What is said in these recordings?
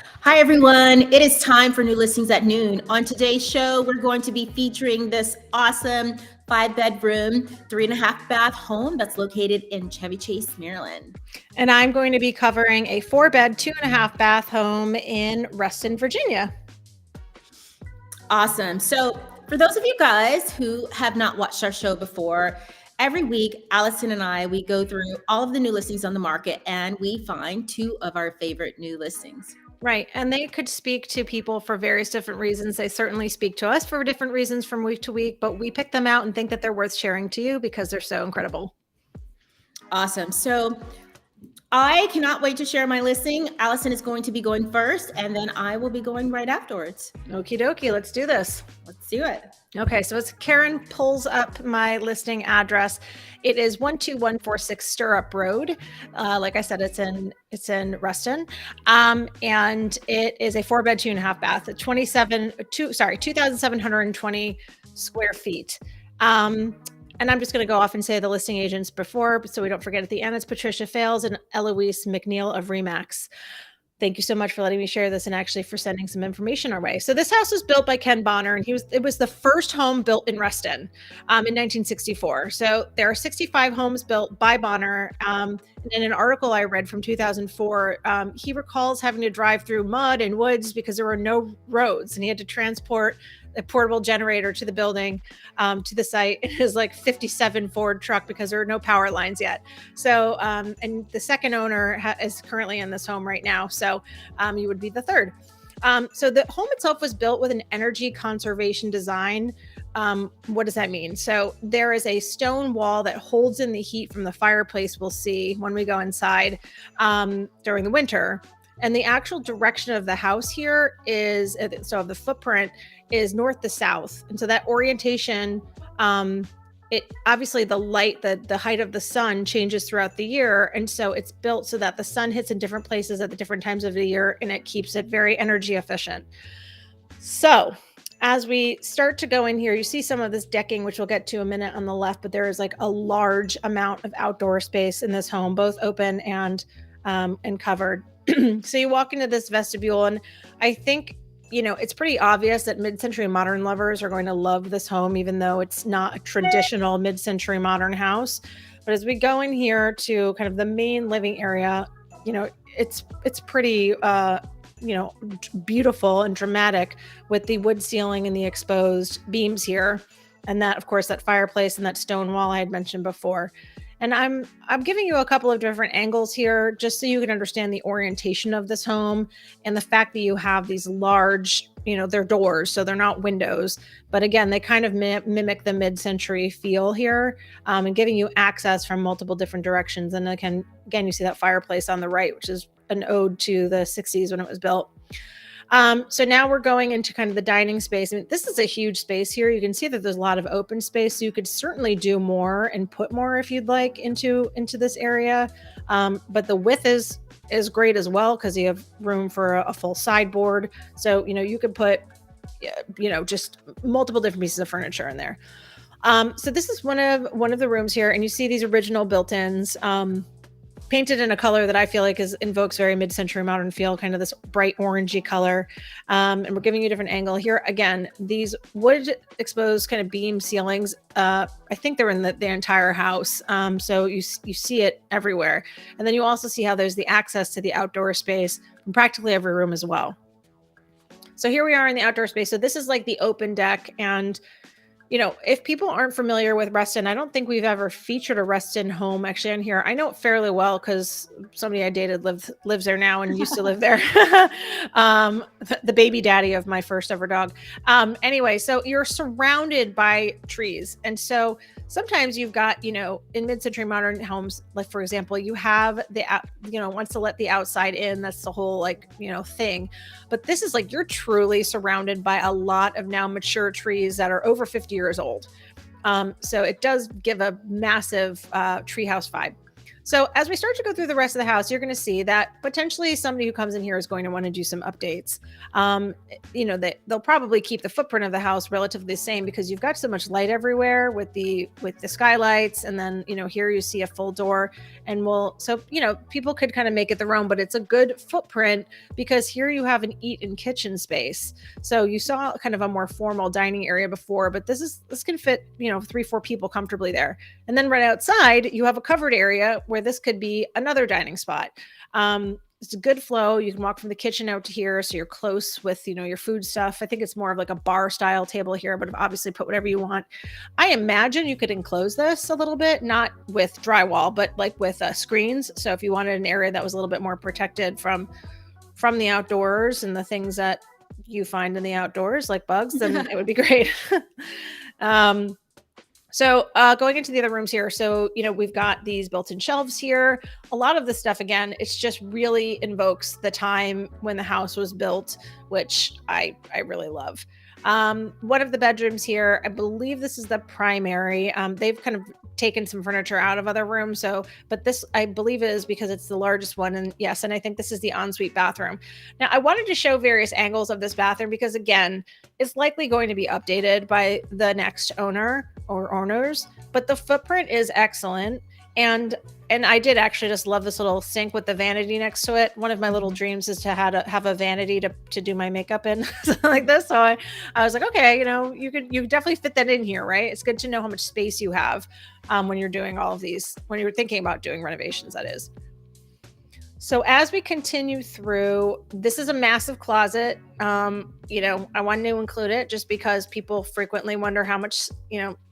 Hi, everyone. It is time for new listings at noon. On today's show, we're going to be featuring this awesome 5 bedroom, 3.5 bath home that's located in Chevy Chase, Maryland. And I'm going to be covering a 4 bed, 2.5 bath home in Reston, Virginia. Awesome. So, for those of you guys who have not watched our show before, every week, Allison and I, we go through all of the new listings on the market and we find two of our favorite new listings. Right. And they could speak to people for various different reasons. They certainly speak to us for different reasons from week to week, but we pick them out and think that they're worth sharing to you because they're so incredible. Awesome. So, I cannot wait to share my listing. Allison is going to be going first, and then I will be going right afterwards. Okie dokie, let's do this. Let's do it. Okay, so as Karen pulls up my listing address, it is 12146 Stirrup Road. Like I said, it's in Reston, and it is a 4 bed, 2.5 bath, 2,720 square feet. And I'm just going to go off and say the listing agents before, so we don't forget at the end. It's Patricia Fales and Eloise McNeil of Remax. Thank you so much for letting me share this and actually for sending some information our way. So this house was built by Ken Bonner, and it was the first home built in Reston in 1964. So there are 65 homes built by Bonner. In an article I read from 2004, he recalls having to drive through mud and woods because there were no roads, and he had to transport a portable generator to the building, to the site in his like 57 Ford truck because there are no power lines yet. So, and the second owner is currently in this home right now. So you would be the third. So the home itself was built with an energy conservation design. What does that mean? So there is a stone wall that holds in the heat from the fireplace we'll see when we go inside during the winter. And the actual direction of the house here is, so the footprint is north to south. And so that orientation, it obviously the light, the height of the sun changes throughout the year. And so it's built so that the sun hits in different places at the different times of the year, and it keeps it very energy efficient. So as we start to go in here, you see some of this decking, which we'll get to a minute on the left, but there is like a large amount of outdoor space in this home, both open and covered. So you walk into this vestibule, and I think, it's pretty obvious that mid-century modern lovers are going to love this home, even though it's not a traditional mid-century modern house. But as we go in here to kind of the main living area, it's pretty, beautiful and dramatic with the wood ceiling and the exposed beams here. And that, of course, that fireplace and that stone wall I had mentioned before. And I'm giving you a couple of different angles here just so you can understand the orientation of this home and the fact that you have these large, they're doors, so they're not windows. But again, they kind of mimic the mid-century feel here, and giving you access from multiple different directions. And again, you see that fireplace on the right, which is an ode to the 60s when it was built. So now we're going into kind of the dining space. I mean, this is a huge space here. You can see that there's a lot of open space. So you could certainly do more and put more if you'd like into this area. But the width is great as well because you have room for a full sideboard. So, you could put, just multiple different pieces of furniture in there. So this is one of the rooms here, and you see these original built-ins. Painted in a color that I feel like invokes very mid-century modern feel, kind of this bright orangey color. And we're giving you a different angle here. Again, these wood exposed kind of beam ceilings, I think they're in the entire house. So you see it everywhere. And then you also see how there's the access to the outdoor space in practically every room as well. So here we are in the outdoor space. So this is like the open deck, and if people aren't familiar with Reston, I don't think we've ever featured a Reston home actually on here. I know it fairly well because somebody I dated lives there now and used to live there. The baby daddy of my first ever dog. Anyway, so you're surrounded by trees. And so sometimes you've got, in mid-century modern homes, like for example, you have wants to let the outside in. That's the whole thing. But this is like, you're truly surrounded by a lot of now mature trees that are over 50 years old. So it does give a massive treehouse vibe. So as we start to go through the rest of the house, you're going to see that potentially somebody who comes in here is going to want to do some updates. They'll probably keep the footprint of the house relatively the same because you've got so much light everywhere with the skylights, and then here you see a full door, and people could kind of make it their own, but it's a good footprint because here you have an eat and kitchen space. So you saw kind of a more formal dining area before, but this can fit 3-4 people comfortably there. And then right outside you have a covered area where this could be another dining spot. It's a good flow. You can walk from the kitchen out to here, so you're close with your food stuff. I think it's more of like a bar style table here, but obviously put whatever you want. I imagine you could enclose this a little bit, not with drywall, but like with screens. So if you wanted an area that was a little bit more protected from the outdoors and the things that you find in the outdoors like bugs, then it would be great. So going into the other rooms here, so, we've got these built-in shelves here. A lot of the stuff, again, it's just really invokes the time when the house was built, which I really love. One of the bedrooms here, I believe this is the primary. They've kind of taken some furniture out of other rooms. But this, I believe, is because it's the largest one. And yes, and I think this is the ensuite bathroom. Now, I wanted to show various angles of this bathroom because, again, it's likely going to be updated by the next owner or owners, but the footprint is excellent. And I did actually just love this little sink with the vanity next to it. One of my little dreams is to have a vanity to do my makeup in, something like this. So I was like, okay, you could definitely fit that in here, right? It's good to know how much space you have when you're doing all of these, when you're thinking about doing renovations, that is. So as we continue through, this is a massive closet. I wanted to include it just because people frequently wonder how much,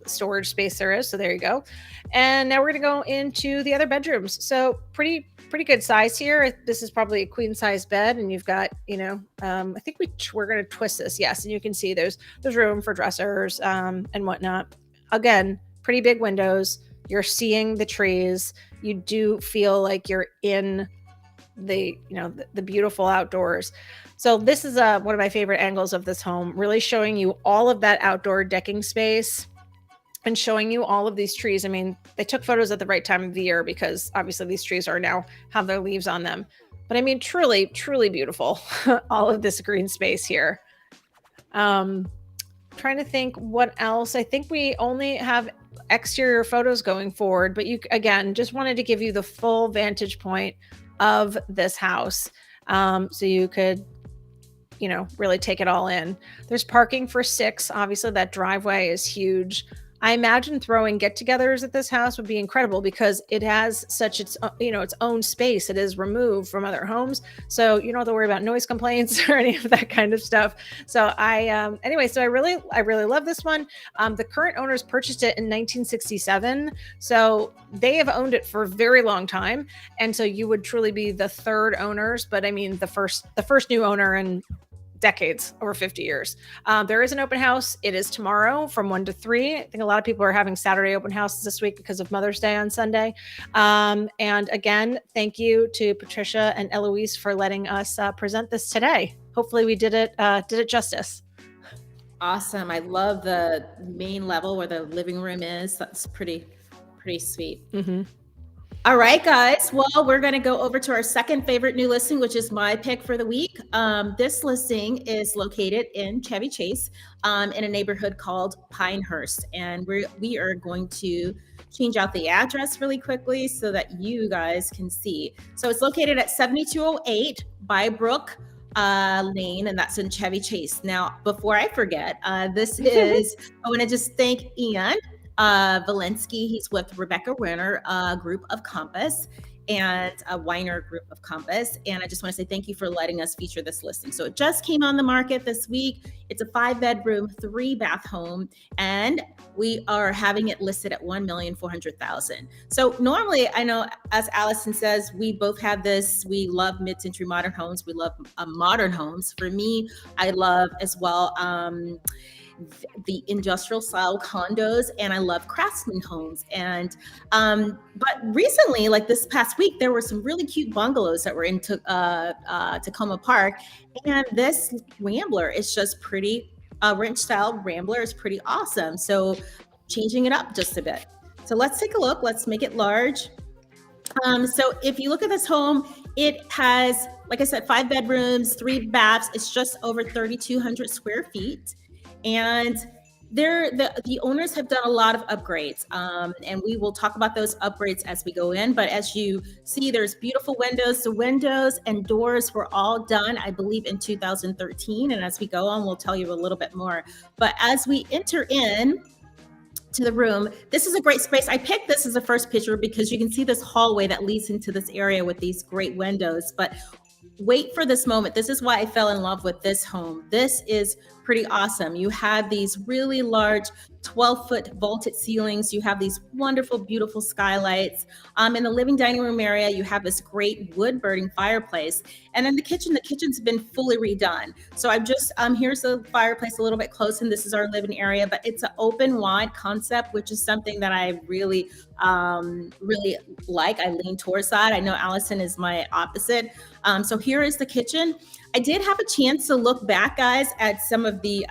storage space there is. So there you go. And now we're going to go into the other bedrooms. So pretty good size here. This is probably a queen size bed, and you've got, I think we're going to twist this. Yes. And you can see there's room for dressers and whatnot. Again, pretty big windows. You're seeing the trees. You do feel like you're in the beautiful outdoors. So this is one of my favorite angles of this home, really showing you all of that outdoor decking space and showing you all of these trees. I mean, they took photos at the right time of the year because obviously these trees have their leaves on them. But I mean, truly, truly beautiful. All of this green space here. Trying to think what else. I think we only have exterior photos going forward, but again, just wanted to give you the full vantage point of this house. So you could, really take it all in. There's parking for 6. Obviously that driveway is huge. I imagine throwing get-togethers at this house would be incredible because it has such its own space. It is removed from other homes, so you don't have to worry about noise complaints or any of that kind of stuff. So so I really love this one. The current owners purchased it in 1967, so they have owned it for a very long time, and so you would truly be the third owners. But I mean, the first new owner in decades, over 50 years. There is an open house. It is tomorrow from 1 to 3. I think a lot of people are having Saturday open houses this week because of Mother's Day on Sunday. And again, thank you to Patricia and Eloise for letting us present this today. Hopefully we did it justice. Awesome. I love the main level where the living room is. That's pretty sweet. Mm-hmm. All right, guys. Well, we're going to go over to our second favorite new listing, which is my pick for the week. This listing is located in Chevy Chase in a neighborhood called Pinehurst. And we are going to change out the address really quickly so that you guys can see. So it's located at 7208 Bybrook Lane, and that's in Chevy Chase. Now, before I forget, I want to just thank Ian Valensky. He's with Rebecca Werner, Group of Compass, and a Weiner Group of Compass. And I just want to say thank you for letting us feature this listing. So it just came on the market this week. It's a 5-bedroom, 3-bath home, and we are having it listed at $1,400,000. So normally, I know, as Allison says, we both have this. We love mid-century modern homes. We love modern homes. For me, I love as well the industrial style condos, and I love craftsman homes. And but recently, like this past week, there were some really cute bungalows that were in Tacoma Park, and this Rambler is just pretty. Ranch style Rambler is pretty awesome. So changing it up just a bit. So let's take a look. Let's make it large. So if you look at this home, it has, like I said, 5 bedrooms, 3 baths. It's just over 3,200 square feet. And the owners have done a lot of upgrades, and we will talk about those upgrades as we go in. But as you see, there's beautiful windows. The windows and doors were all done, I believe, in 2013. And as we go on, we'll tell you a little bit more. But as we enter in to the room, this is a great space. I picked this as a first picture because you can see this hallway that leads into this area with these great windows. But wait for this moment. This is why I fell in love with this home. This is pretty awesome. You have these really large 12-foot vaulted ceilings. You have these wonderful, beautiful skylights. In the living dining room area, you have this great wood burning fireplace. And in the kitchen's been fully redone. So I've just, here's the fireplace a little bit close, and this is our living area, but it's an open wide concept, which is something that I really like. I lean towards that. I know Allison is my opposite. So here is the kitchen. I did have a chance to look back, guys, at some of the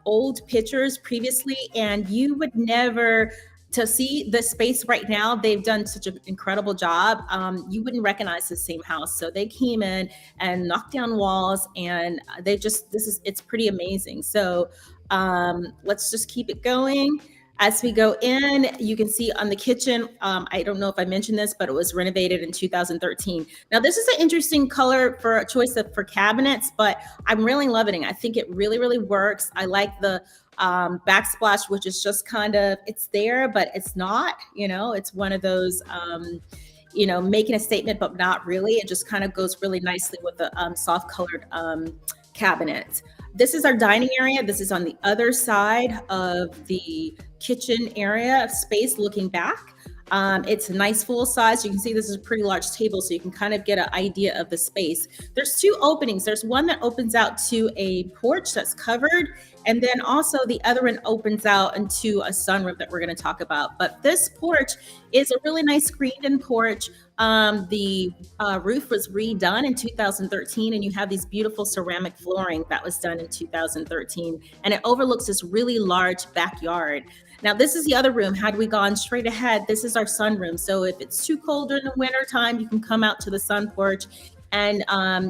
old pictures previously, and you would never, to see the space right now, they've done such an incredible job. You wouldn't recognize the same house. So they came in and knocked down walls, and it's pretty amazing. So let's just keep it going. As we go in, you can see on the kitchen, I don't know if I mentioned this, but it was renovated in 2013. Now, this is an interesting color for a choice for cabinets, but I'm really loving it. I think it really, really works. I like the backsplash, which is just kind of, it's there, but it's not, it's one of those, making a statement, but not really. It just kind of goes really nicely with the soft colored cabinet. This is our dining area. This is on the other side of the kitchen area space looking back. It's a nice full size. You can see this is a pretty large table, so you can kind of get an idea of the space. There's 2 openings. There's one that opens out to a porch that's covered, and then also the other one opens out into a sunroom that we're going to talk about. But this porch is a really nice screened-in porch. The roof was redone in 2013, and you have these beautiful ceramic flooring that was done in 2013, and it overlooks this really large backyard. Now, this is the other room. Had we gone straight ahead, this is our sunroom. So if it's too cold during the winter time, you can come out to the sun porch and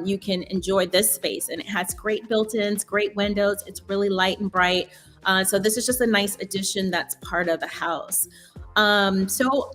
you can enjoy this space. And it has great built-ins, great windows. It's really light and bright. So this is just a nice addition that's part of the house. So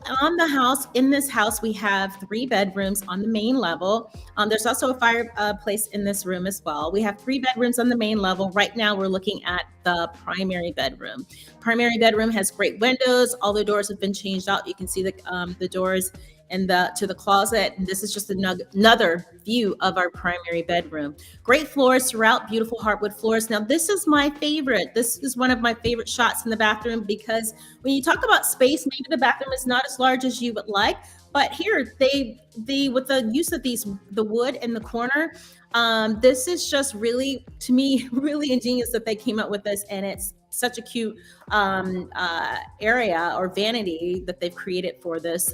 in this house, we have 3 bedrooms on the main level. There's also a fireplace in this room as well. We have 3 bedrooms on the main level. Right now, we're looking at the primary bedroom. Primary bedroom has great windows. All the doors have been changed out. You can see the doors to the closet. And this is just another view of our primary bedroom. Great floors throughout, beautiful hardwood floors. Now, this is my favorite. This is one of my favorite shots in the bathroom, because when you talk about space, maybe the bathroom is not as large as you would like, but here they with the use of the wood in the corner, this is just really, to me, really ingenious that they came up with this, and it's such a cute area or vanity that they've created for this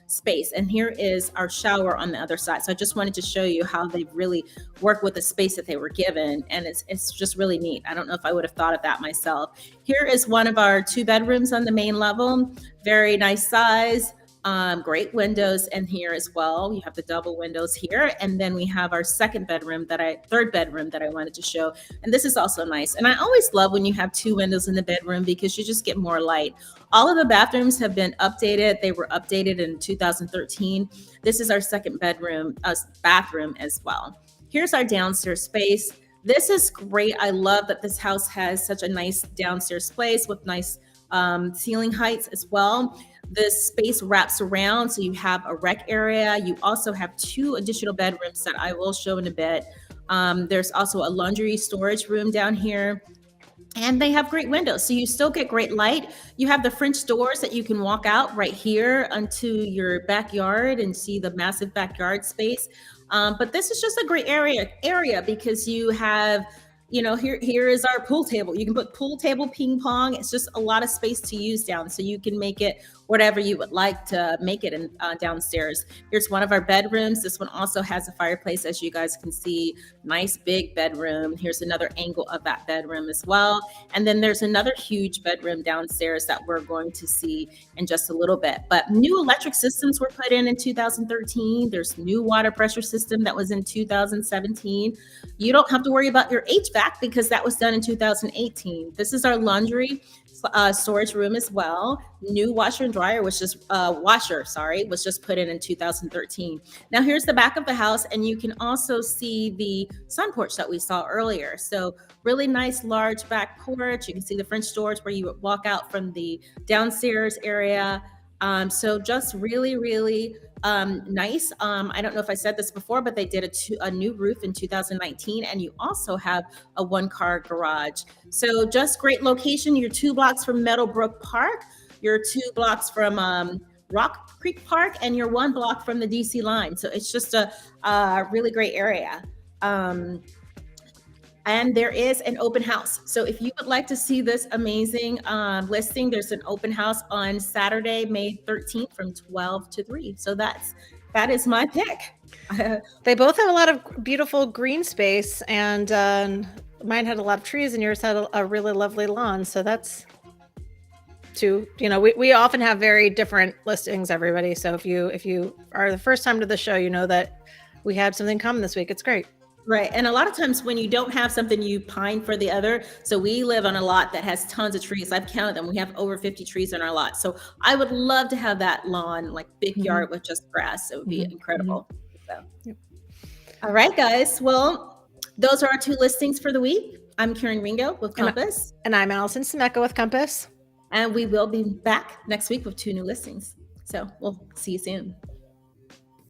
space. And here is our shower on the other side. So I just wanted to show you how they've really worked with the space that they were given, and it's just really neat. I don't know if I would have thought of that myself. Here is one of our 2 bedrooms on the main level. Very nice size. Great windows in here as well. You have the double windows here. And then we have our third bedroom that I wanted to show. And this is also nice. And I always love when you have 2 windows in the bedroom, because you just get more light. All of the bathrooms have been updated. They were updated in 2013. This is our second bathroom as well. Here's our downstairs space. This is great. I love that this house has such a nice downstairs space with nice ceiling heights as well. This space wraps around, so you have a rec area. You also have 2 additional bedrooms that I will show in a bit. There's also a laundry storage room down here, and they have great windows, so you still get great light. You have the French doors that you can walk out right here onto your backyard and see the massive backyard space. But this is just a great area because you have here is our pool table. You can put pool table, ping pong. It's just a lot of space to use down, so you can make it whatever you would like to make it in downstairs. Here's one of our bedrooms. This one also has a fireplace, as you guys can see. Nice big bedroom. Here's another angle of that bedroom as well. And then there's another huge bedroom downstairs that we're going to see in just a little bit. But new electric systems were put in 2013. There's new water pressure system that was in 2017. You don't have to worry about your HVAC because that was done in 2018. This is our laundry storage room as well. New washer and dryer was just was just put in 2013. Now here's the back of the house, and you can also see the sun porch that we saw earlier. So really nice large back porch. You can see the French doors where you would walk out from the downstairs area. So just really, really nice. I don't know if I said this before, but they did a new roof in 2019, and you also have a one-car garage. So just great location. You're 2 blocks from Meadowbrook Park. You're 2 blocks from Rock Creek Park, and you're 1 block from the DC line. So it's just a really great area. And there is an open house. So if you would like to see this amazing listing, there's an open house on Saturday, May 13th from 12 to 3. So that is my pick. They both have a lot of beautiful green space, and mine had a lot of trees and yours had a really lovely lawn. So that's we often have very different listings, everybody. So if you are the first time to the show, you know that we had something come this week. It's great. Right. And a lot of times when you don't have something, you pine for the other. So we live on a lot that has tons of trees. I've counted them. We have over 50 trees in our lot. So I would love to have that lawn, like big yard with just grass. It would be incredible. So. Yep. All right, guys. Well, those are our 2 listings for the week. I'm Karen Ringo with Compass. And I'm Alison Scimeca with Compass. And we will be back next week with 2 new listings. So we'll see you soon.